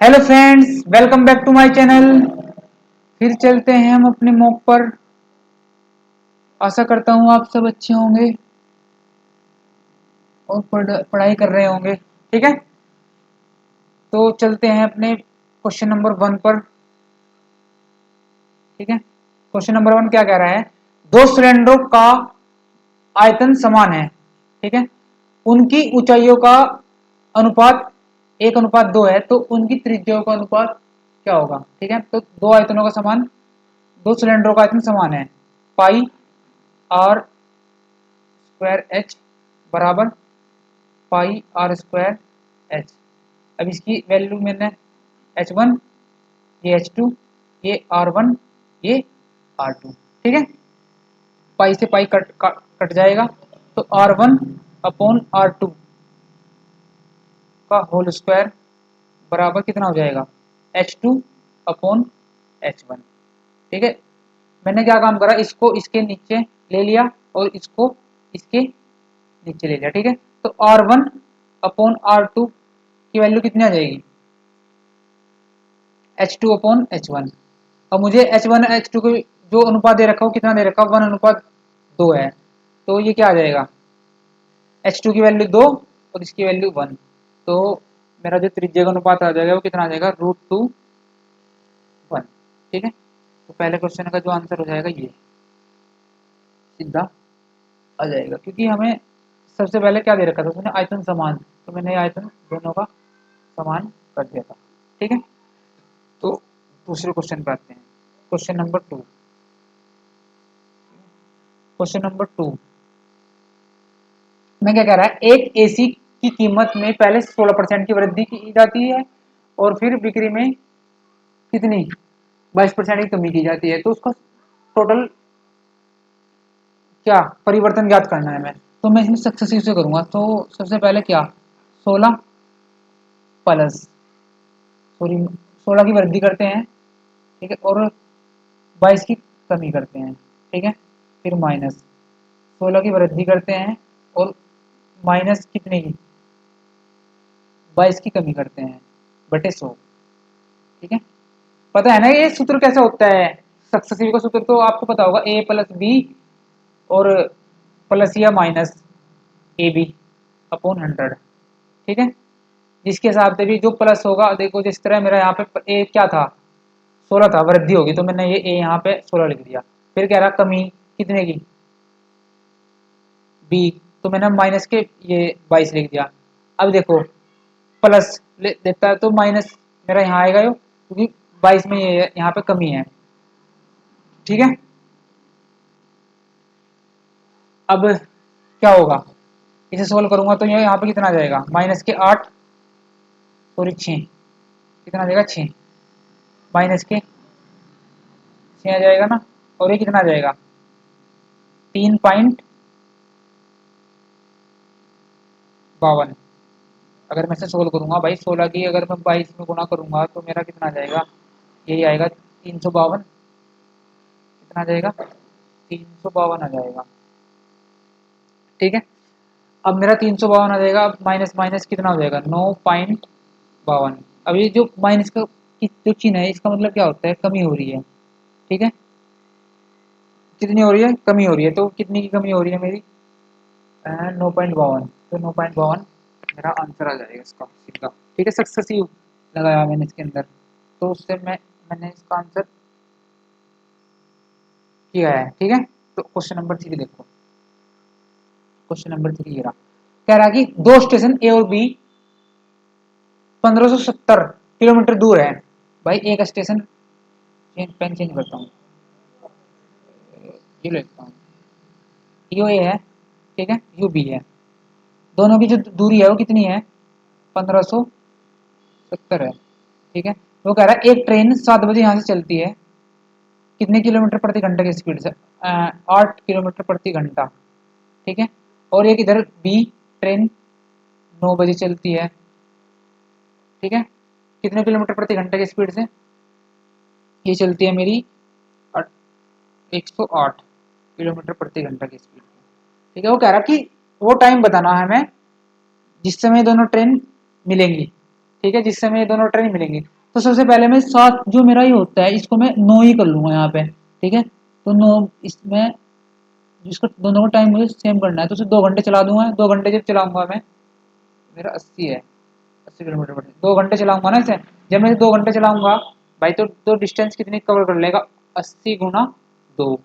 Hello friends, welcome back to my channel. फिर चलते हैं हम अपने मॉक पर। आशा करता हूँ आप सब अच्छे होंगे और पढ़ाई कर रहे होंगे। ठीक है, तो चलते हैं अपने क्वेश्चन नंबर 1 पर। ठीक है, क्वेश्चन नंबर 1 क्या कह रहा है? दो सिलेंडरों का आयतन समान है। ठीक है, उनकी ऊंचाइयों का अनुपात 1:2 है, तो उनकी त्रिज्याओं का अनुपात क्या होगा? ठीक है, तो दो आयतनों का समान, दो सिलेंडरों का आयतन समान है। पाई आर स्क्वायर एच बराबर पाई आर स्क्वायर एच। अब इसकी वैल्यू मैंने H1, ये H2, ये R1, ये R2। ठीक है, पाई से पाई कट जाएगा, तो R1 अपॉन R2 का होल स्क्वायर बराबर कितना हो जाएगा? H2 upon H1। ठीक है, मैंने क्या काम करा, इसको इसके नीचे ले लिया और इसको इसके नीचे ले लिया। ठीक है, तो R1 अपॉन R2 की वैल्यू कितनी आ जाएगी? H2 upon H1। अब मुझे H1 H2 को जो अनुपात दे रखा हो, कितना दे रखा हो? 1:2 है। तो ये क्या आ जाएगा? H2 की वैल्यू 2 और इसकी वैल्यू 1। तो मेरा जो त्रिज्या का अनुपात आ जाएगा वो कितना आ जाएगा? √2 1। ठीक है, तो पहले क्वेश्चन का जो आंसर हो जाएगा ये सीधा आ जाएगा, क्योंकि हमें सबसे पहले क्या दे रखा था उसने? आयतन समान, तो मैंने आयतन दोनों का समान कर दिया था। ठीक है, तो दूसरे क्वेश्चन पे आते हैं। Question number 2। क्वेश्चन नंबर 2 में क्या कह रहा है? एक एसी की कीमत में पहले 16% की वृद्धि की जाती है और फिर बिक्री में कितनी? 22% की कमी की जाती है। तो उसका टोटल क्या परिवर्तन ज्ञात करना है हमें। तो मैं इसमें सक्सेसिव से करूंगा। तो सबसे पहले क्या, 16 प्लस, सॉरी 16 की वृद्धि करते हैं। ठीक है, और 22 की कमी करते हैं। ठीक है, फिर माइनस 16 की वृद्धि करते हैं और माइनस कितने की? 22 की कमी करते हैं बटे 100। ठीक है, पता है ना ये सूत्र कैसे होता है? सक्सेसिव का सूत्र तो आपको पता होगा, ए प्लस बी और प्लस या माइनस ए बी अपॉन 100। ठीक है, जिसके हिसाब से भी जो प्लस होगा, देखो जिस तरह मेरा यहाँ पे ए क्या था? 16 था, वृद्धि होगी तो मैंने ये ए यहाँ पे 16 लिख दिया। फिर कह रहा कमी कितने की? बी, तो मैंने माइनस के ये 22 लिख दिया। अब देखो प्लस देता है तो माइनस मेरा यहाँ आएगा यो, क्योंकि 22 में ये यहाँ पे कमी है। ठीक है, अब क्या होगा? इसे सोल्व करूंगा तो ये यहाँ पे कितना आ जाएगा? माइनस के 8 और 6, कितना आ जाएगा? 6 माइनस के 6 आ जाएगा ना, और ये कितना आ जाएगा? 3.52। अगर मैं इसे सोल्व करूंगा भाई, 16 की अगर मैं 22 में गुना करूंगा तो मेरा कितना आ जाएगा? यही आएगा 352। कितना आ जाएगा? 352 आ जाएगा। ठीक है, अब मेरा 352 आ जाएगा। अब माइनस माइनस कितना हो जाएगा? 9.52। अब ये जो माइनस का जो चिन्ह है, इसका मतलब क्या होता है? कमी हो रही है। ठीक है, कितनी हो रही है? कमी हो रही है। तो कितनी की कमी हो रही है मेरी? 9.52। तो 9.52 मेरा आंसर आ जाएगा इसका सीधा। ठीक है, सक्सेसिव लगाया मैंने इसके अंदर, तो उससे मैंने इसका आंसर किया है। ठीक है, तो क्वेश्चन नंबर 3 देखो। क्वेश्चन नंबर 3 ये रहा, कह रहा कि दो स्टेशन ए और बी 1570 किलोमीटर दूर है। भाई एक स्टेशन, पेन चेंज करता हूँ, ये लेता हूँ, यो ए है। ठीक है, यू बी है। दोनों की जो दूरी है वो कितनी है? 1570 है। ठीक है, वो कह रहा है एक ट्रेन 7 बजे यहाँ से चलती है, कितने किलोमीटर प्रति घंटा की स्पीड से? 8 किलोमीटर प्रति घंटा। ठीक है, और एक इधर बी ट्रेन 9 बजे चलती है। ठीक है, कितने किलोमीटर प्रति घंटा की स्पीड से? ये चलती है मेरी 108 किलोमीटर प्रति घंटा की स्पीड। ठीक है, वो कह रहा कि वो टाइम बताना है हमें जिस समय दोनों ट्रेन मिलेंगी। ठीक है, जिससे मैं ये दोनों ट्रेन मिलेंगे। तो सबसे पहले मैं 7 जो मेरा ये होता है इसको मैं 9 ही कर लूंगा यहाँ पे। ठीक है, तो 9 इसमें जिसको दोनों का टाइम मुझे सेम करना है तो उसे 2 घंटे चला दूंगा। 2 घंटे जब चलाऊंगा मैं, मेरा 80 है, 80 किलोमीटर पर 2 घंटे चलाऊंगा ना इसे। जब मैं 2 घंटे चलाऊंगा भाई, तो डिस्टेंस कितनी कवर कर लेगा, 80 गुना 2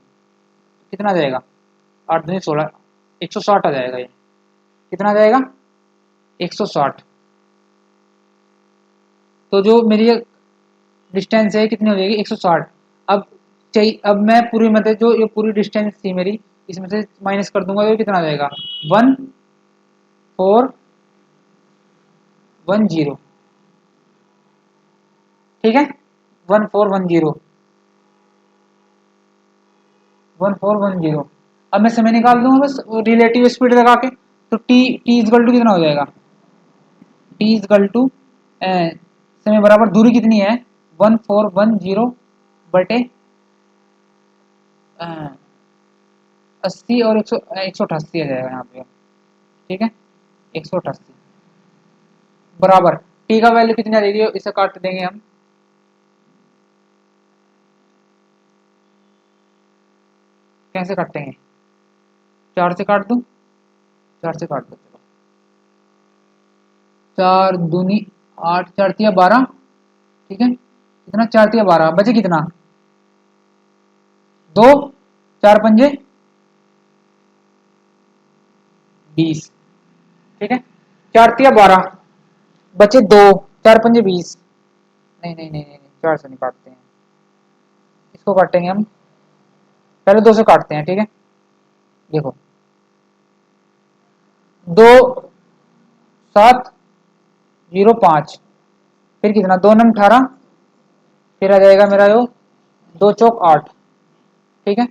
कितना आ जाएगा, 8 दूनी 16, 160 आ जाएगा ये। कितना आ जाएगा, 160। तो जो मेरी डिस्टेंस है कितनी हो जाएगी, 160। अब चाहिए, अब मैं पूरी मतलब जो ये पूरी डिस्टेंस थी मेरी, इसमें से माइनस कर दूंगा तो कितना आ जाएगा, 1410। ठीक है, 1410, 1410। अब मैं समय निकाल दूंगा बस रिलेटिव स्पीड लगा के। तो टी इजकल टू कितना हो जाएगा, टी इजकल टू समय बराबर दूरी कितनी है, 1410 बटे 80 और 188 आ जाएगा यहाँ पे। ठीक है, 188 बराबर टी का वैल्यू कितनी आ जाएगी, इसे काट देंगे हम। कैसे काटेंगे, 4 से काट दूं, 4 से काट दो चलो। 4 दूनी 8, 4 तिया 12। ठीक है, कितना, 4 तिया 12, बचे कितना, 2, 4 पंजे 20। ठीक है, 4 तिया 12, बचे 2, 4 पंजे 20। नहीं नहीं नहीं नहीं, 4 से नहीं काटते हैं, इसको काटेंगे हम। पहले 2 से काटते हैं। ठीक है, देखो 2, 7, 0, 5, फिर कितना, 2 नम 18, फिर आ जाएगा मेरा जो 2 चौक 8। ठीक है,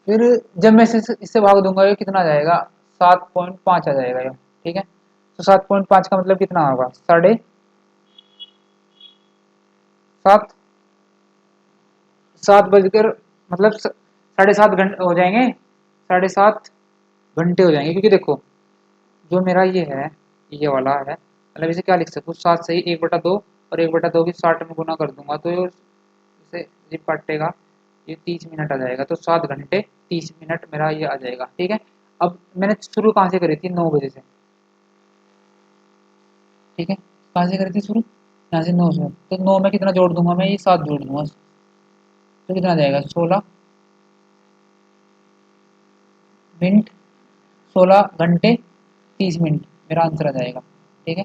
फिर जब मैं इससे भाग दूंगा ये कितना आ जाएगा, 7.5 आ जाएगा ये। ठीक है, तो 7.5 का मतलब कितना होगा, 7:30, 7 बजकर मतलब 7:30 घंटे हो जाएंगे, 7:30 घंटे हो जाएंगे। क्योंकि देखो जो मेरा ये है, ये वाला है, मतलब इसे क्या लिख सकूँ, 7 से ही 1/2 और 1/2 की 60 में गुना कर दूंगा तो इसे ये काटेगा, ये 30 मिनट आ जाएगा। तो 7 घंटे 30 मिनट मेरा ये आ जाएगा। ठीक है, अब मैंने शुरू कहाँ से करी थी, 9 बजे से। ठीक है, कहाँ से करी थी शुरू, यहाँ से 9 से। तो 9 में कितना जोड़ दूंगा मैं, ये 7 जोड़ दूंगा, तो कितना आ जाएगा, 16 मिनट, 16 घंटे 30 मिनट मेरा आंसर आ जाएगा। ठीक है,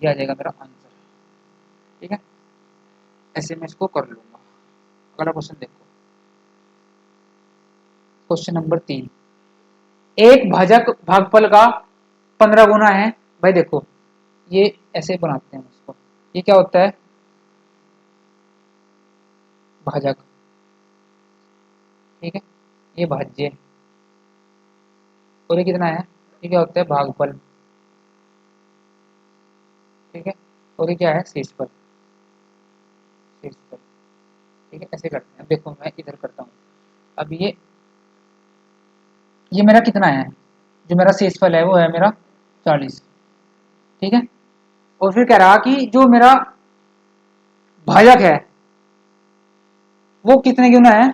ये आ जाएगा मेरा आंसर। ठीक है, ऐसे मैं इसको कर लूंगा। अगला क्वेश्चन देखो, क्वेश्चन नंबर 3। एक भाजक भागफल का 15 गुना है। भाई देखो ये ऐसे बनाते हैं इसको, ये क्या होता है, भाजक। ठीक है, ये भाज्य, और ये कितना है, ये क्या होता है, भागफल। ठीक है, और ये क्या है, शेषफल, शेषफल। ठीक है, ऐसे करते हैं। देखो मैं इधर करता हूँ। अब ये मेरा कितना है, जो मेरा शेषफल है वो है मेरा 40। ठीक है, और फिर कह रहा कि जो मेरा भाजक है वो कितने गुना है,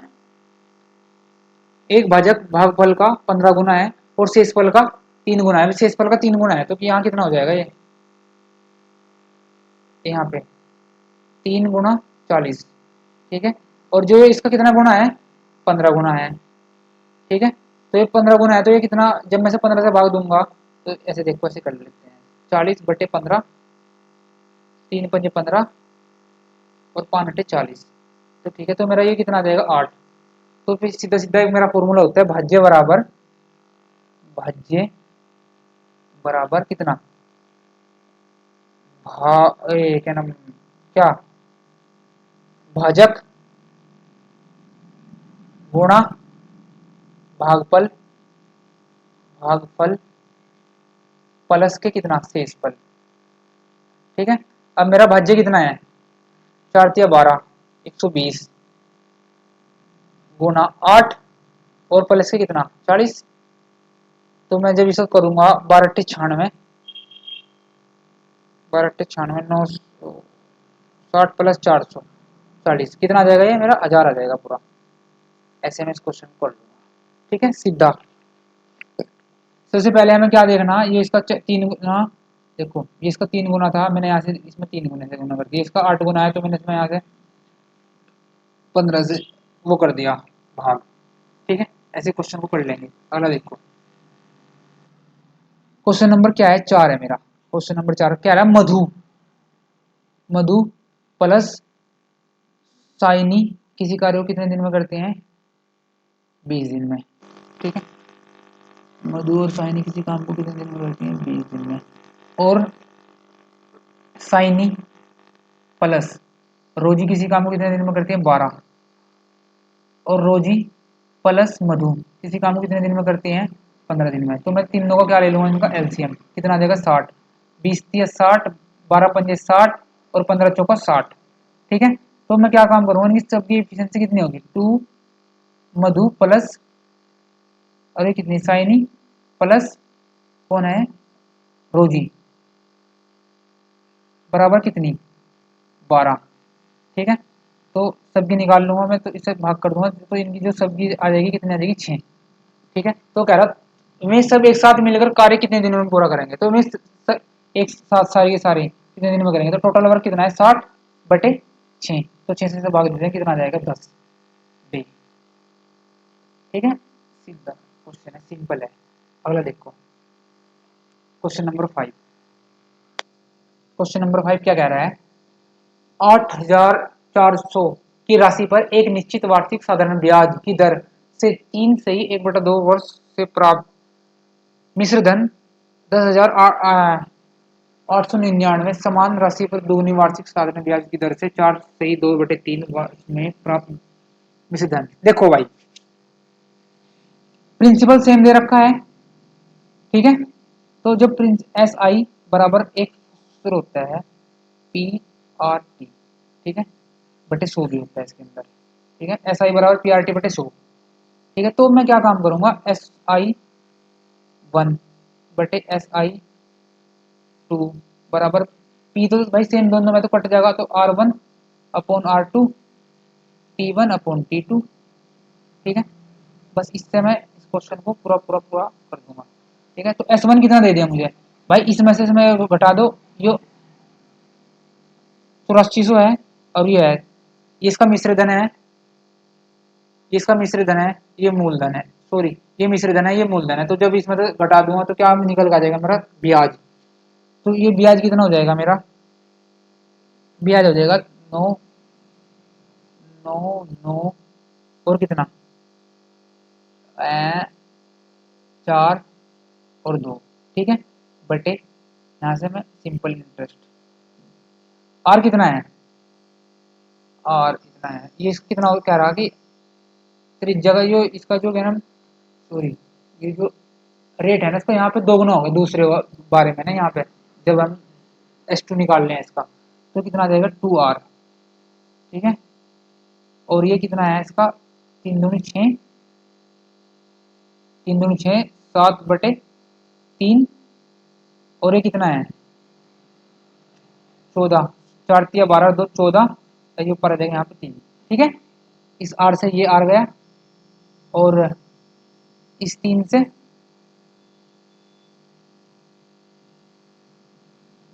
एक भाजक भागफल का 15 गुना है और शेषफल का 3 गुना है। शेषफल का 3 गुना है तो यहाँ कितना हो जाएगा, ये यहाँ पे 3 गुना 40। ठीक है, और जो इसका कितना गुना है, 15 गुना है। ठीक है, तो ये 15 गुना है तो ये कितना, जब मैं से 15 से भाग दूंगा तो ऐसे देखो, ऐसे कर लेते हैं, 40/15, 3×5 = 15 और 5×8 = 40। तो ठीक है, तो मेरा ये कितना आ जाएगा, 8। तो फिर सीधा सीधा एक मेरा फॉर्मूला होता है, भाज्य बराबर कितना, क्या नाम, क्या, भाजक गुणा भागफल, भागफल प्लस के कितना, शेषफल। ठीक है, अब मेरा भाज्य कितना है, 4×3 = 12, 120 गुना 8 और प्लस के कितना, 40। तो मैं जब इसको करूंगा 12×8 = 96, 12 96 960 प्लस 440 कितना आ जाएगा? ये मेरा 1000 आ जाएगा पूरा। ऐसे में इस क्वेश्चन को कर लूँगा। ठीक है, सीधा। सबसे पहले हमें क्या देखना, ये इसका 3 गुना, देखो ये इसका 3 गुना था, मैंने यहाँ से इसमें 3 गुने से गुना कर दिया। इसका 8 गुना है तो मैंने इसमें यहाँ से 15 से वो कर दिया भाग। ठीक है, ऐसे क्वेश्चन को कर लेंगे। अगला देखो, क्वेश्चन नंबर क्या है? 4 है मेरा। क्वेश्चन नंबर 4 क्या है? मधु, मधु प्लस साइनी किसी कार्य को कितने दिन में करते हैं? 20 दिन में। ठीक है, मधु और साइनी किसी काम को कितने दिन में करती हैं? 20 दिन में। और साइनी प्लस रोजी किसी काम को कितने दिन में करती है? 12। और रोजी प्लस मधु किसी काम को कितने दिन में करती हैं? 15 दिन में। तो मैं तीनों का क्या ले लूँगा? इनका एलसीएम कितना आ जाएगा? 60। 20 तिया 60, 12 पंजे 60 और 15 चौका 60। ठीक है, तो मैं क्या काम करूँगा? इनकी सबकी एफिशिएंसी कितनी होगी? 2 मधु प्लस, अरे कितनी, साइनी प्लस कौन है? रोजी, बराबर कितनी? 12। ठीक है, तो सबकी निकाल लूंगा मैं, तो इससे भाग कर दूंगा तो इनकी जो सबकी आ जाएगी कितनी आ जाएगी? 6। ठीक है, तो कह रहा मैं सब एक साथ मिलकर कार्य कितने दिनों में पूरा करेंगे? तो मैं एक साथ सारे के सारे कितने दिन में करेंगे? तो टोटल वर्क कितना है? 60 बटे 6। तो 6 से भाग देते हैं, कितना आ जाएगा? 10 बी। ठीक है, सीधा क्वेश्चन है, सिंपल है। अगला देखो, क्वेश्चन नंबर 5। क्वेश्चन नंबर 5 क्या कह रहा है? 8,400 की राशि पर एक निश्चित वार्षिक साधारण ब्याज की दर से 3 सही 1/2 वर्ष से प्राप्त मिश्र धन 10,899 समान राशि पर दोगुनी वार्षिक साधारण ब्याज की दर से 4 सही 2/3 वर्ष में प्राप्त मिश्र धन। देखो भाई, प्रिंसिपल सेम दे रखा है। ठीक है, तो जब एस आई बराबर एक सूत्र होता है पी आर टी, ठीक है, बटे 100 भी होता है इसके अंदर। ठीक है, एस आई बराबर पी आर टी बटे 100। ठीक है, तो मैं क्या काम करूंगा? एस आई 1 बटे एस आई 2 बराबर पी, तो भाई सेम दोनों में तो कट जाएगा, तो R 1 upon R 2, T 1 upon T 2। ठीक है, बस इससे मैं इस क्वेश्चन को पूरा पूरा पूरा कर दूंगा। ठीक है, तो एस वन कितना दे दिया मुझे भाई? इसमें से इसमें घटा दो, ये 8400 है और ये है, ये इसका मिश्र धन है, ये इसका मिश्र धन है, ये मूलधन है, सॉरी ये मिश्र धन है, ये मूलधन है। तो जब इसमें से घटा दूंगा तो क्या निकल का जाएगा मेरा? ब्याज। तो ये ब्याज कितना हो जाएगा मेरा? ब्याज हो जाएगा 9 9 9 और कितना? 4 और 2। ठीक है, बटे यहाँ से मैं सिंपल इंटरेस्ट, आर कितना है? आर कितना है? ये कितना कह रहा कि त्रिज्या का जो इसका जो है ना, सॉरी ये जो रेट है ना इसका यहाँ पे दोगुना होगा दूसरे बारे में ना, यहाँ पे जब हम S2 निकाल लें इसका, तो कितना आ जाएगा? 2R। ठीक है, और ये कितना है इसका? 3 दूनी 6, 3 दूनी 6 7 बटे 3, और ये कितना है? 14, 4 तिया 12 2 14, ये ऊपर आ जाएगा यहाँ पे 3। ठीक है, इस R से ये R गया, और इस 3 से,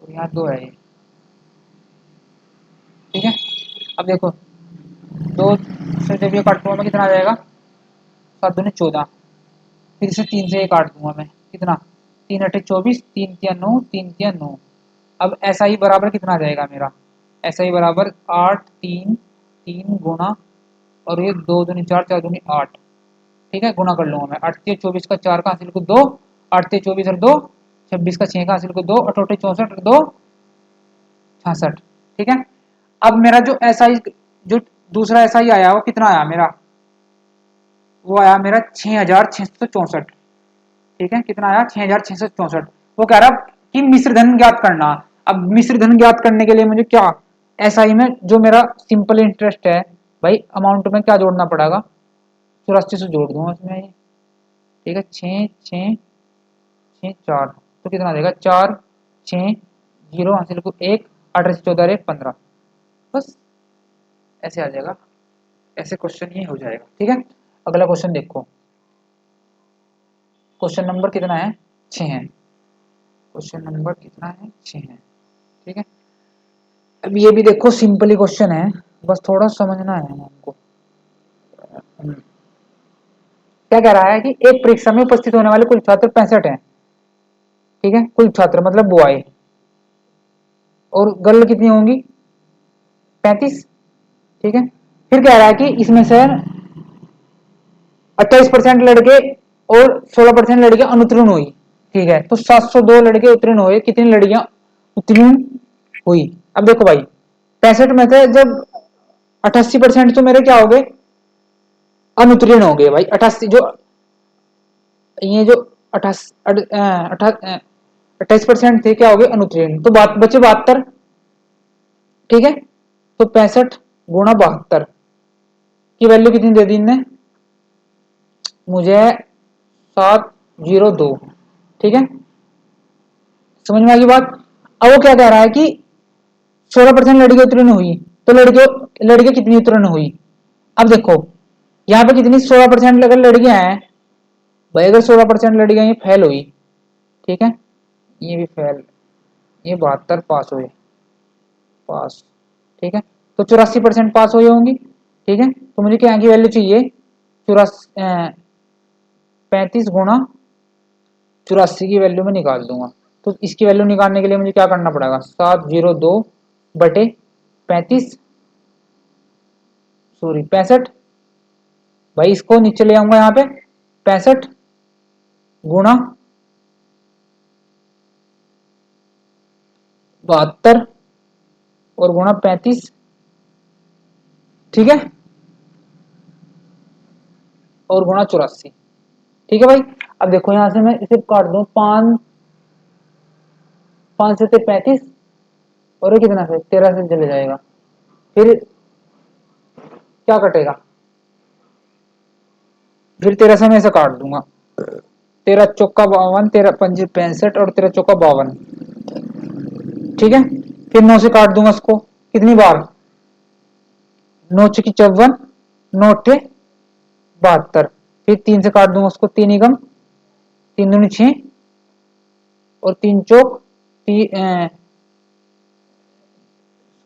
और यहाँ 2 है ये। ठीक है, अब देखो 2 से जब ये काट दूंगा मैं, कितना आ जाएगा? 7 दूनी 14, फिर से 3 से ये काट दूंगा मैं, कितना? 3 अठे 24, 3 तिया 9, 3 तिया 9। अब ऐसा ही बराबर कितना आ जाएगा मेरा? ऐसा ही बराबर 8 3 3 गुना, और ये 2 दूनी 4 4 दूनी 8। ठीक है, गुना कर लूंगा मैं। 8 तिया 24 का 4 का हासिल को 2, 8 तिया 24 और 2 26 का 6 का हासिल को 2, 8 64 और 2 66। ठीक है, अब मेरा जो ऐसा ही जो दूसरा ऐसा ही आया वो कितना आया मेरा? वो आया मेरा 6664। ठीक है, कितना आया? 6664। वो कह रहा कि मिश्र धन ज्ञात करना। अब मिश्र धन ज्ञात करने के लिए मुझे क्या, एसआई में जो मेरा सिंपल इंटरेस्ट है भाई, अमाउंट में क्या जोड़ना पड़ेगा? 84 से जोड़ दूंगा इसमें। ठीक है, 6 6 6 4, तो कितना देगा? 4 6 जीरो हासिल को एक, 18 से 14 एक 15, बस ऐसे आ जाएगा। ऐसे क्वेश्चन ये हो जाएगा। ठीक है, अगला क्वेश्चन देखो। क्वेश्चन नंबर कितना है, 6 है। क्वेश्चन नंबर कितना है, 6 है। ठीक है, अब ये भी देखो सिंपल ही क्वेश्चन है, बस थोड़ा समझना है हमको। क्या कह रहा है कि एक परीक्षा में उपस्थित होने वाले कुल छात्र 65 हैं। ठीक है, कुल छात्र मतलब बॉय, और गर्ल कितनी होंगी, 35। ठीक है, फिर कह रहा है कि इसमें से 28% लड़के और 16% लड़कियां अनुत्तीर्ण हुई। ठीक है, तो 702 लड़के उत्तीर्ण हुए, कितनी लड़कियां उत्तीर्ण हुई। अब देखो भाई, 65 में से जब 88% तो मेरे क्या हो गए, अनुत्तीर्ण हो गए भाई। 88 जो ये जो 28% थे क्या हो गए, अनुत्तीर्ण, तो बात बचे 72। ठीक है, तो 65 गुणा 72 की वैल्यू कितनी दे दी इनने मुझे, 702। ठीक है, समझ में आ गई बात। अब वो क्या कह रहा है कि 16% लड़की उत्तीर्ण हुई, तो लड़के कितनी उत्तीर्ण हुई। अब देखो यहाँ पे कितनी, 16% अगर लड़कियां हैं भाई, अगर 16% लड़कियां ये फेल हुई, ठीक है, ये भी फेल, ये 72 पास हुए, पास। ठीक है, तो 84% पास हुई होंगी। ठीक है, तो मुझे क्या की वैल्यू चाहिए, 35 गुणा 84 की वैल्यू में निकाल दूंगा। तो इसकी वैल्यू निकालने के लिए मुझे क्या करना पड़ेगा, 702 बटे 35, सॉरी 65। भाई इसको नीचे ले आऊंगा यहाँ पे, 65 गुणा 72 और गुणा 35। ठीक है, और गुणा 84। ठीक है भाई, अब देखो यहां से मैं इसे काट दूं, 5, 5 से 35, और ये कितना से 13 से चले जाएगा। फिर क्या कटेगा, फिर 13 से मैं इसे काट दूंगा, 13 चौका 52, 13 पंजे 65 और 13 चौका 52। ठीक है, फिर 9 से काट दूंगा इसको, कितनी बार, 9 चौकी 54, 9 अट्ठे 72। फिर 3 से काट दूंगा उसको, 3 एकम 3 दूनी 6, और 3 चौक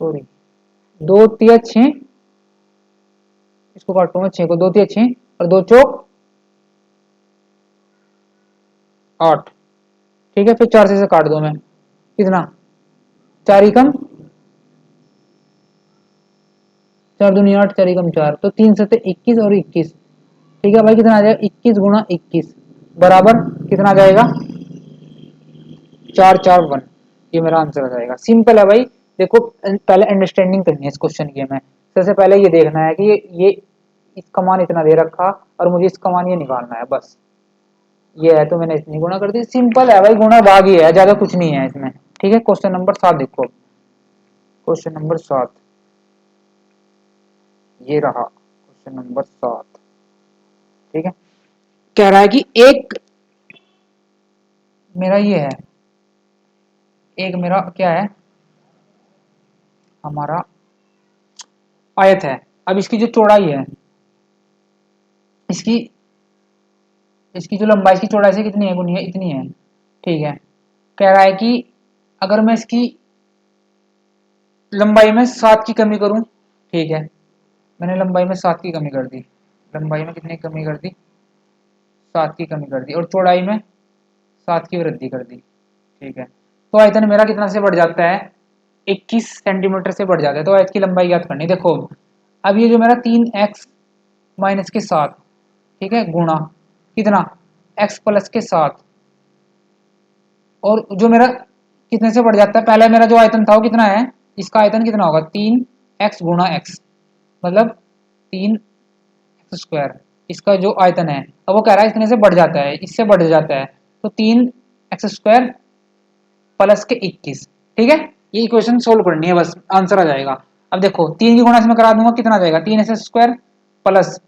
सॉरी 2 तिया 6, इसको काटूंगा 6 को, 2 तिया 6 और 2 चौक 8। ठीक है, फिर 4 से काट दो मैं, कितना, 4 एकम 4 दूनी 8, 4 एकम 4, तो 3 सत्ते 21 और 21। ठीक है भाई, कितना आ जाएगा, 21 गुणा 21 बराबर कितना आ जाएगा, 441। ये मेरा आंसर आ जाएगा। सिंपल है भाई। देखो पहले अंडरस्टैंडिंग करनी है इस क्वेश्चन की हमें। सबसे पहले ये देखना है कि ये इसका मान इतना दे रखा और मुझे इसका मान ये निकालना है, बस ये है, तो मैंने इतनी गुणा कर दी। सिंपल है भाई, गुणा भाग ही है, ज्यादा कुछ नहीं है इसमें। ठीक है, क्वेश्चन नंबर 7 देखो, क्वेश्चन नंबर 7 ये रहा, क्वेश्चन नंबर 7। ठीक है, कह रहा है कि एक मेरा ये है, एक मेरा क्या है, हमारा आयत है। अब इसकी जो चौड़ाई है, इसकी इसकी जो लंबाई, इसकी चौड़ाई से कितनी है, गुनी है, इतनी है। ठीक है, कह रहा है कि अगर मैं इसकी लंबाई में 7 की कमी करूं, ठीक है, मैंने लंबाई में 7 की कमी कर दी, लंबाई में कितनी कमी कर दी, 7 की कमी कर दी, और चौड़ाई में 7 की वृद्धि कर दी। ठीक है, तो आयतन मेरा कितना से बढ़ जाता है, 21 सेंटीमीटर से बढ़ जाता है। तो आयत की लंबाई याद करनी, देखो अब ये जो मेरा 3x माइनस के 7, ठीक है, गुणा कितना, x प्लस के 7, और जो मेरा कितने से बढ़ जाता है, पहले मेरा जो आयतन था वो कितना है, इसका आयतन कितना होगा, 3x गुणा x, मतलब 3x स्क्वायर, इसका जो आयतन है। अब वो कह रहा है इतने से बढ़ जाता है, इससे बढ़ जाता है, तो 3x स्क्वायर प्लस के 21। ठीक है, ये इक्वेशन सोल्व करनी है, बस आंसर आ जाएगा। अब देखो 3 की गुणा से मैं करा दूंगा, कितना आ जाएगा, 3x स्क्वायर प्लस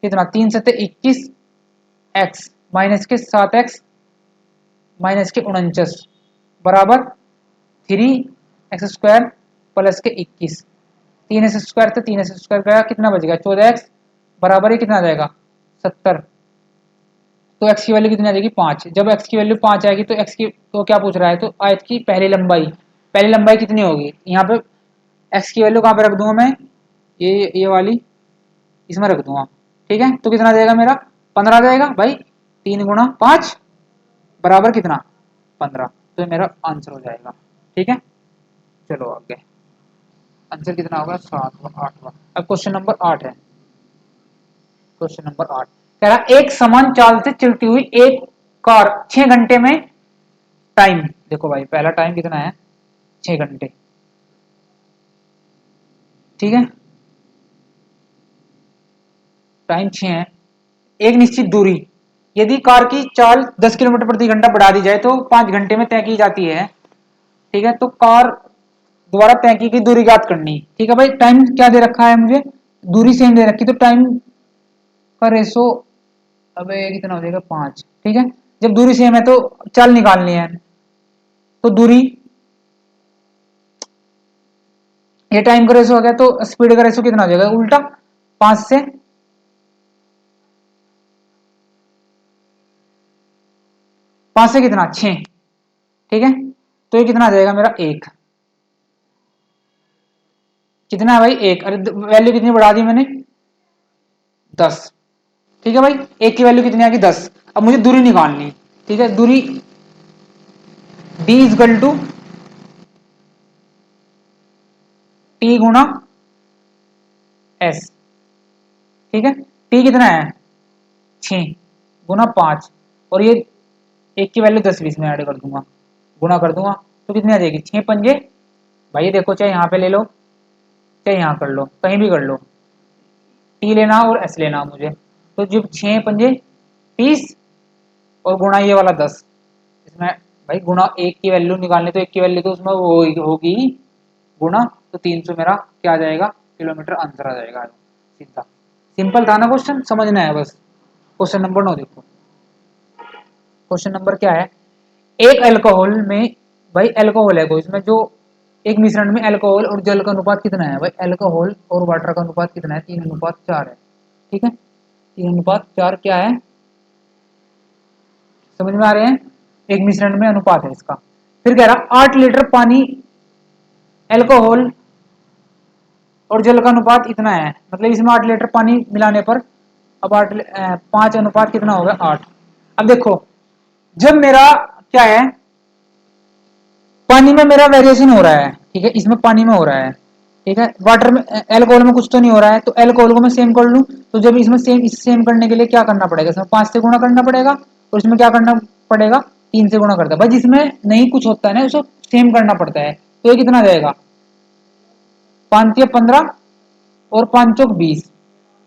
कितना, 3 सत्ते 21 x माइनस के 7x माइनस के 49 बराबर 3x² प्लस के 21, 3x² तो 3x² गया, कितना बच गया 14x बराबर ही कितना आ जाएगा 70। तो x की वैल्यू कितनी आ जाएगी 5। जब x की वैल्यू 5 आएगी तो x की तो क्या पूछ रहा है, तो आयत की पहली लंबाई कितनी होगी, यहाँ पे x की वैल्यू कहाँ पे रख दूंगा मैं, ये वाली इसमें रख दूंगा। ठीक है, तो कितना आ जाएगा मेरा 15 आ जाएगा भाई, 3 × 5 बराबर कितना 15, तो मेरा आंसर हो जाएगा। ठीक है, चलो आगे आंसर कितना होगा 7वां 8वां। अब क्वेश्चन नंबर 8 है, क्वेश्चन नंबर 8 कह रहा एक समान चाल से चलती हुई एक कार 6 घंटे में टाइम, देखो भाई पहला टाइम कितना है 6 घंटे। ठीक है, टाइम 6 है, एक निश्चित दूरी, यदि कार की चाल 10 किलोमीटर प्रति घंटा बढ़ा दी जाए तो 5 घंटे में तय की जाती है। ठीक है, तो कार द्वारा तय की गई दूरी ज्ञात करनी। ठीक है भाई, टाइम क्या दे रखा है मुझे, दूरी सेम दे रखी, तो टाइम का रेशो अब कितना हो जाएगा 5। ठीक है, जब दूरी सेम है तो चाल निकालनी है, तो दूरी ये टाइम का रेशो हो गया, तो स्पीड का रेशो कितना हो जाएगा उल्टा 5 से 5 से कितना 6। ठीक है, तो ये कितना आ जाएगा मेरा 1, कितना है भाई 1, अरे वैल्यू कितनी बढ़ा दी मैंने 10। ठीक है भाई, एक की वैल्यू कितनी आ गई 10। अब मुझे दूरी निकालनी। ठीक है, दूरी d इजकल टू टी गुणा एस। ठीक है, टी कितना है 6 गुना 5, और ये एक की वैल्यू 10 20 में ऐड कर दूंगा, गुना कर दूंगा, तो कितनी आ जाएगी 6 पंजे, भाई देखो चाहे यहाँ पे ले लो चाहे यहाँ कर लो, कहीं भी कर लो, टी लेना और एस लेना मुझे। तो जब 6 पंजे 30 और गुणा ये वाला 10, इसमें भाई गुणा एक की वैल्यू निकालने, तो एक की वैल्यू तो उसमें वो होगी गुणा, तो 300 मेरा क्या आ जाएगा किलोमीटर आंसर आ जाएगा सीधा। सिंपल था ना क्वेश्चन, समझना है बस। क्वेश्चन नंबर 9 देखो, क्वेश्चन नंबर क्या है, एक अल्कोहल में, भाई अल्कोहल है कोई, इसमें जो एक मिश्रण में अल्कोहल और जल का अनुपात कितना है, भाई अल्कोहल और वाटर का अनुपात कितना है 3:4 है। ठीक है, 3:4 क्या है, समझ में आ रहे हैं, एक मिश्रण में अनुपात है इसका। फिर कह रहा 8 लीटर पानी अल्कोहल और जल का अनुपात इतना है, मतलब इसमें 8 लीटर पानी मिलाने पर अब 5 अनुपात कितना होगा 8। अब देखो जब मेरा क्या है, पानी में मेरा वेरिएशन हो रहा है, ठीक है इसमें पानी में हो रहा है, ठीक है वाटर में एल्कोहल में कुछ तो नहीं हो रहा है, तो एल्कोहल को मैं सेम कर लूं, तो जब इसमें सेम करने के लिए क्या करना पड़ेगा, इसमें 5 से गुणा करना पड़ेगा, और इसमें क्या करना पड़ेगा 3 से गुणा करता है भाई, जिसमें नहीं कुछ होता है ना उसको सेम करना पड़ता है। तो ये कितना जाएगा 5×15 और 5×4 = 20,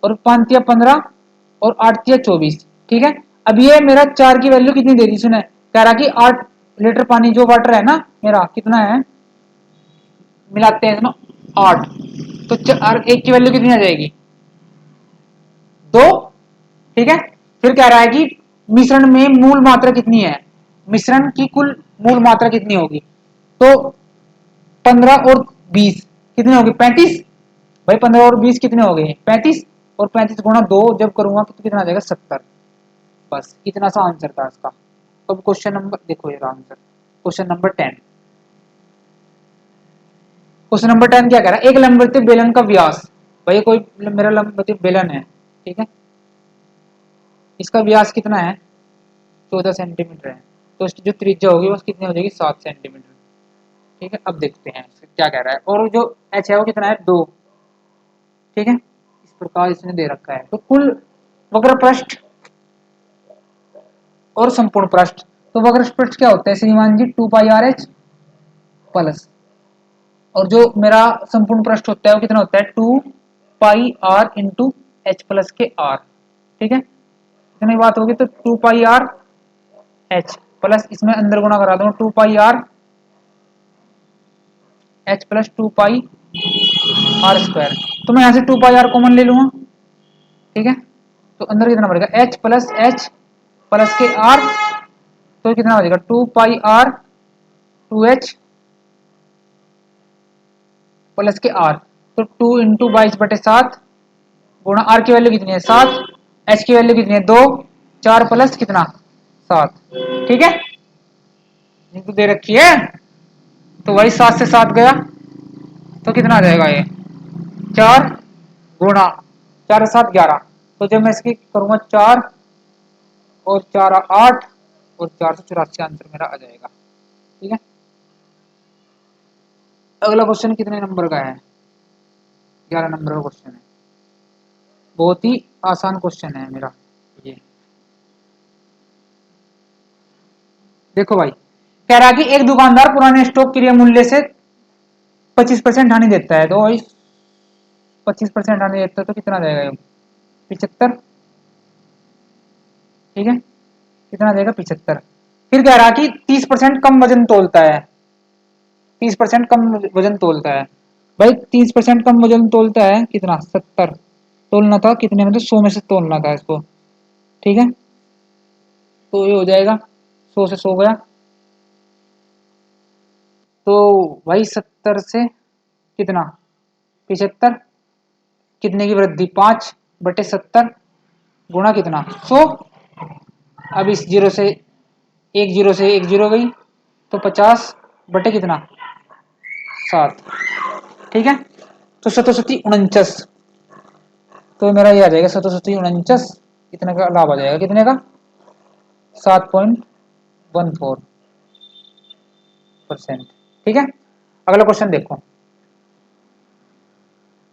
और 5×15 और 8×4 = 24। ठीक है, अब ये मेरा 4 की वैल्यू कितनी दे दी, सुने कह रहा कि 8 लीटर पानी जो वाटर है ना मेरा कितना है, मिलाते हैं इसमें 8, तो एक की वैल्यू कितनी आ जाएगी 2। ठीक है, फिर कह रहा है कि मिश्रण में मूल मात्रा कितनी है, मिश्रण की कुल मूल मात्रा कितनी होगी, तो 15 और 20 कितने होगी 35। भाई 15 और 20 कितने हो गए 35, और 35 × 2 जब करूंगा तो कितना आ जाएगा 70। बस इतना सा आंसर था इसका। अब क्वेश्चन नंबर देखो, ये answer question number 10। Question number 10 क्या कह रहा है, एक लंबवत बेलन का व्यास, भाई कोई मेरा लंबवत बेलन है, ठीक है इसका व्यास कितना है 14 सेंटीमीटर है, तो इसकी जो त्रिज्या होगी वो कितनी हो जाएगी 7 सेंटीमीटर। ठीक है, अब देखते हैं क्या कह रहा है, और जो एच है वो कितना है 2। ठीक है, इस प्रकार इसने दे रखा है, तो कुल वक्र पृष्ठ और संपूर्ण पृष्ठ, तो वक्र पृष्ठ क्या होता है श्रीमान जी 2πr/h प्लस, और जो मेरा संपूर्ण पृष्ठ होता है वो कितना होता है 2πr × h+के r। ठीक है, इतनी बात होगी, तो 2πr/h प्लस इसमें अंदर गुणा करा दूंगा 2πr/h+2πr², तो मैं यहाँ से 2πr कॉमन ले लूंगा। ठीक है, तो अंदर कितना पड़ेगा h+h प्लस के r, तो कितना हो जाएगा 2πr 2h प्लस के आर, तो 2 × 22/7 गुणा आर की वैल्यू कितनी है 7, एच की वैल्यू कितनी है 2, 4 प्लस कितना 7। ठीक है, ये तो दे रखी है, तो वही 7 से 7 गया तो कितना आ जाएगा ये 4 गुणा 4 और 7 11। तो जब मैं इसकी करूंगा 4 और 4 8 और 484 आंसर मेरा आ जाएगा। ठीक है, अगला क्वेश्चन कितने नंबर का है, 11 नंबर का क्वेश्चन है, बहुत ही आसान क्वेश्चन है मेरा ये। देखो भाई, कह रहा है कि एक दुकानदार पुराने स्टॉक क्रय मूल्य से 25% हानि देता है, तो भाई 25% हानि देता है तो कितना जाएगा ये 75। ठीक है, कितना देगा 75। फिर कह रहा है कि 30% कम वजन तोलता है, 30% कम वजन तोलता है। भाई 30% कम वजन तोलता है कितना 70, तोलना था कितने में, तो 100 में से तोलना था इसको। ठीक है, तो ये हो जाएगा 100 से 100 गया, तो भाई 70 से कितना 75, कितने की वृद्धि 5/70 गुणा कितना 100। अब इस जीरो से एक जीरो गई, तो 50 बटे कितना 7। ठीक है, तो 749, तो मेरा ये आ जाएगा 749, कितने का लाभ आ जाएगा, कितने का 7.14%। ठीक है, अगला क्वेश्चन देखो,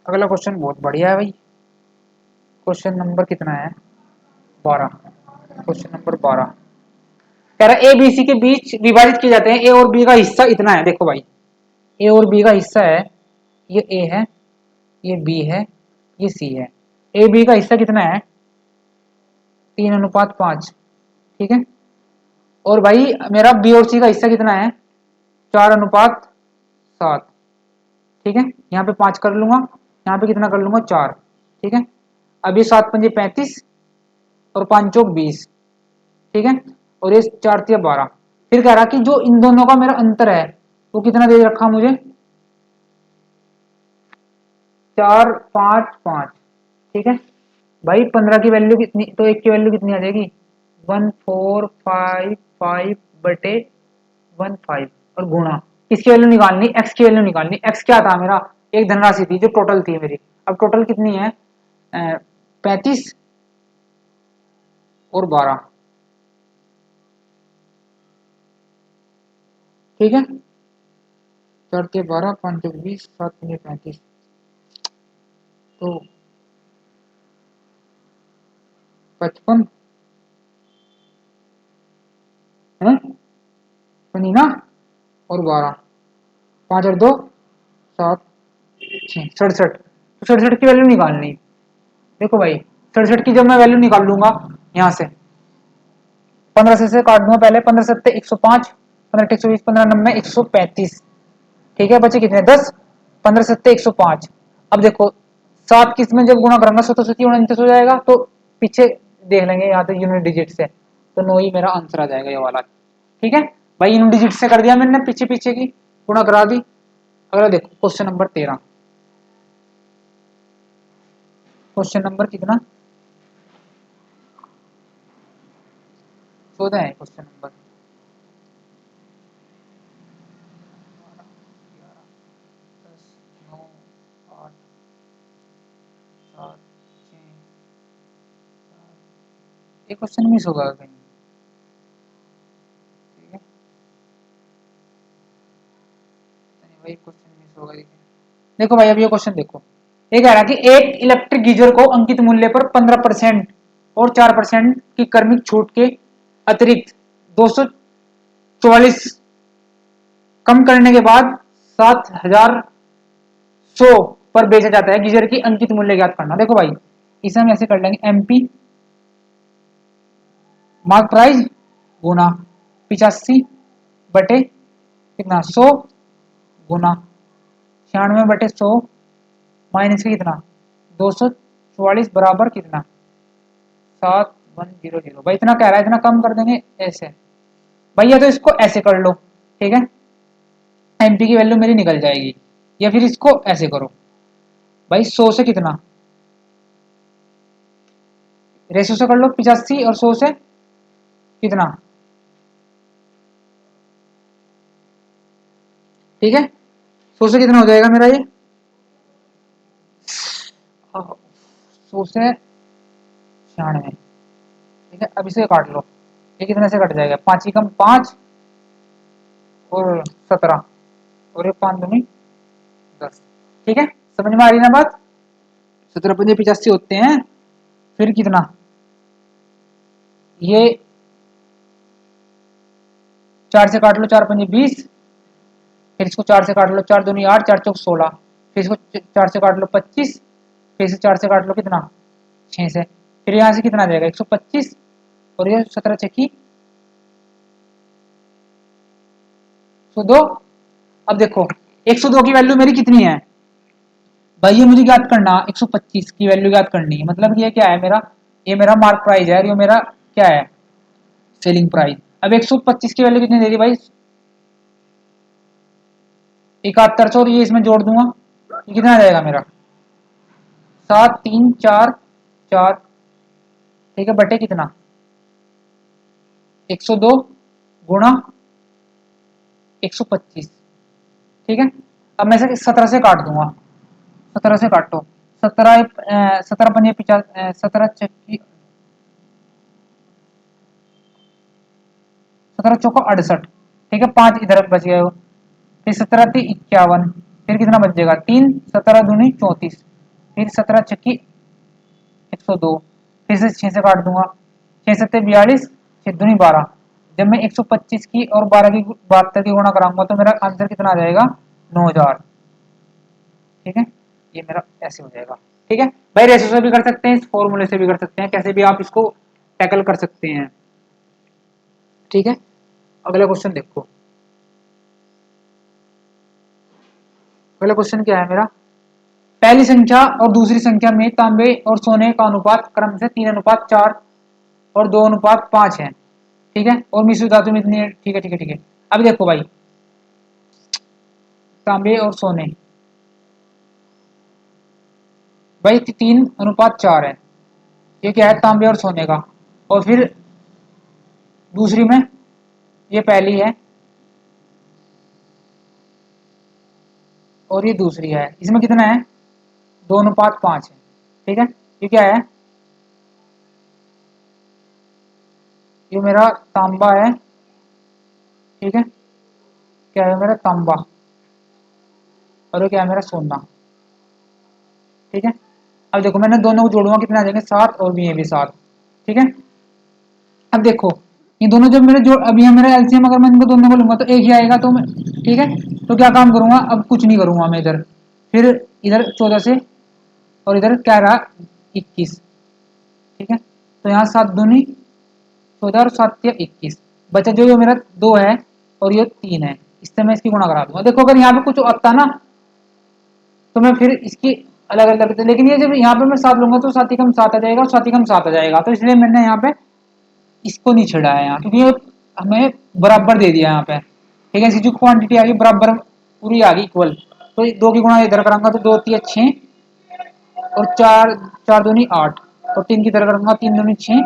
अगला क्वेश्चन बहुत बढ़िया है भाई, क्वेश्चन नंबर कितना है 12, क्वेश्चन नंबर 12 कह रहा है ए बी सी के बीच विभाजित किए जाते हैं, ए और बी का हिस्सा इतना है। देखो भाई, ए और बी का हिस्सा है, ये ए है, ये बी है, ये सी है। ए बी का हिस्सा कितना है 3:5। ठीक है, और भाई मेरा बी और सी का हिस्सा कितना है 4:7। ठीक है, यहाँ पे 5 कर लूंगा, यहाँ पे कितना कर लूंगा 4। ठीक है, अब ये 7×5 = 35 और 5×4 = 20। ठीक है, और ये 4×3 = 12। फिर कह रहा कि जो इन दोनों का मेरा अंतर है वो कितना दे रखा मुझे 4, 5, 5। ठीक है भाई, 15 की वैल्यू कितनी, तो एक की वैल्यू कितनी आ जाएगी 1455/15 और गुणा किसकी वैल्यू निकालनी, एक्स की वैल्यू निकालनी। एक्स क्या था मेरा, एक धनराशि थी जो टोटल थी मेरी, अब टोटल कितनी है 35 और 12। ठीक है, 4×3 = 12, 5×4 = 20, 7×5 = 35, तो 55 है, सुनी ना, और 12, 5 और 2 7, 67, तो 67 की वैल्यू निकालनी। देखो भाई 67 की जब मैं वैल्यू निकाल लूंगा यहाँ से 15 से काट दूंगा पहले, 15×7 = 105, 15×8 = 120, 15×9 = 135। ठीक है, बचे कितने 10, 15×7 = 105। अब देखो 7 किस में जब गुणा करूंगा 7 हो जाएगा, तो पीछे देख लेंगे यहाँ तो यूनिट डिजिट से, तो 9 ही मेरा आंसर आ जाएगा ये वाला। ठीक है भाई, यूनिट डिजिट से कर दिया मैंने, पीछे पीछे की गुणा करा दी। अगला देखो क्वेश्चन नंबर 13, क्वेश्चन नंबर कितना 14 है क्वेश्चन नंबर। 10, 9, 8, 7, 6, एक क्वेश्चन मिस होगा कहीं। ठीक है, भाई क्वेश्चन मिस होगा। देखो भाई, अब ये क्वेश्चन देखो, ये कह रहा है कि एक इलेक्ट्रिक गीजर को अंकित मूल्य पर 15% और 4% की क्रमिक छूट के अतिरिक्त 244 कम करने के बाद 7,100 पर बेचा जाता है। गीजर की अंकित मूल्य ज्ञात करना। देखो भाई, इसे हम ऐसे कर लेंगे, एमपी मार्क प्राइस गुना 85 कितना 100 गुना 96/100 माइनस कितना 244 बराबर कितना 7100। भाई इतना कह रहा है, इतना कम कर देंगे ऐसे। भैया तो इसको ऐसे कर लो। ठीक है, एमपी की वैल्यू मेरी निकल जाएगी, या फिर इसको ऐसे करो भाई, 100 से कितना, रेशो से कर लो 85 और 100 से कितना, ठीक है 100 से कितना हो जाएगा मेरा ये, 100 से 96, ठीक है। अब इसे काट लो, ये कितने से कट जाएगा, 5 ही कम 5 और 17 और ये 5 दूनी 10, ठीक है। समझ में आ रही ना बात, 17 पंजे 85 होते हैं, फिर कितना, ये 4 से काट लो 4 पंजे 20, फिर इसको 4 से काट लो 4 दूनी 8 4 चौक 16, फिर इसको 4 से काट लो 25, फिर इसे 4 से काट लो कितना 6 से, फिर यहाँ से कितना आ जाएगा 125 और ये 17 छक्की 102। अब देखो 102 की वैल्यू मेरी कितनी है भाई, ये मुझे ज्ञात करना, 125 की वैल्यू ज्ञात करनी है, मतलब ये क्या है मेरा, ये मेरा मार्क प्राइस है, ये मेरा क्या है सेलिंग प्राइस। अब 125 की वैल्यू कितनी दे दी भाई, 7100, और ये इसमें जोड़ दूंगा, ये कितना आ जाएगा मेरा 7344, ठीक है, बटे कितना 102 गुणा 125, ठीक है। अब मैं इसे 17 से काट दूंगा, 17 से काटो, 17 17 पंजे 50, 17 छक्की 17 चौको 68, ठीक है, 5 इधर बच गए हो, फिर 17 × 51, फिर कितना बच जाएगा 3, 17 दूनी 34, फिर 17 छक्की 102, फिर से 6 से काट दूंगा, 6 7 42, 6 दूनी 12, जब मैं 125 की और 12 की 72 की गुणा कराऊंगा तो मेरा आंसर कितना आ जाएगा 9000, ठीक है। ये मेरा ऐसे हो जाएगा, ठीक है भाई। रेशो से भी कर सकते हैं, इस फॉर्मूले से भी कर सकते हैं, कैसे भी आप इसको टैकल कर सकते हैं, ठीक है। अगला क्वेश्चन देखो, अगला क्वेश्चन क्या है मेरा, पहली संख्या और दूसरी संख्या में तांबे और सोने का अनुपात क्रम से 3:4 और 2:5 है, ठीक है, और मिश्र धातु में इतनी है, ठीक है ठीक है ठीक है। अब देखो भाई, तांबे और सोने भाई 3:4 है, ये क्या है तांबे और सोने का, और फिर दूसरी में ये पहली है और ये दूसरी है, इसमें कितना है 2:5 है, ठीक है। ये क्या है, ये मेरा तांबा है, ठीक है, क्या है मेरा तांबा, और ये क्या है मेरा सोना, ठीक है। अब देखो मैंने दोनों को जोड़ूंगा कितना आ जाएंगे 7 और भी ये भी 7, ठीक है। अब देखो ये दोनों जब मेरे जो अभी है मेरा एलसीएम, अगर मैं इनको दोनों को लूंगा तो एक ही आएगा, तो मैं ठीक है, तो क्या काम करूंगा, अब कुछ नहीं करूंगा मैं इधर, फिर इधर 14 से और इधर क्या रहा 21, ठीक है, तो यहाँ 7 दूनी 14 और 7 या 21, बचा जो ये मेरा 2 है और ये 3 है, इससे मैं इसकी गुणा करा दूंगा। देखो अगर यहाँ पे कुछ आता ना तो मैं फिर इसकी अलग अलग करते, लेकिन ये जब यहाँ पे मैं 7 लूंगा तो 7 ही कम 7 आ जाएगा और 7 ही कम 7 आ जाएगा, तो इसलिए मैंने यहाँ पे इसको नहीं छिड़ा है यहाँ, क्योंकि ये हमें बराबर दे दिया यहाँ पे, ठीक है, इसकी जो क्वांटिटी आ गई बराबर पूरी आ गई इक्वल, तो 2 की गुणा इधर कराऊंगा तो 2 3 6 और 4 4 दूनी 8 और 3 की तरह करूंगा 3 दूनी 6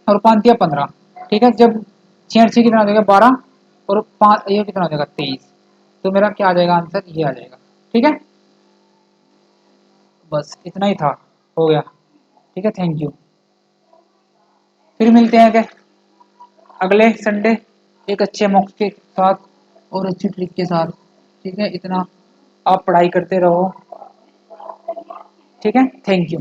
और 5 या 15, ठीक है। जब 6 और 6 कितना आ जाएगा 12 और 5 ये कितना आ जाएगा 23, तो मेरा क्या आ जाएगा आंसर, ये आ जाएगा, ठीक है। बस इतना ही था, हो गया, ठीक है, थैंक यू। फिर मिलते हैं क्या अगले संडे एक अच्छे मॉक्स के साथ और अच्छी ट्रिक के साथ, ठीक है। इतना आप पढ़ाई करते रहो, ठीक है, थैंक यू।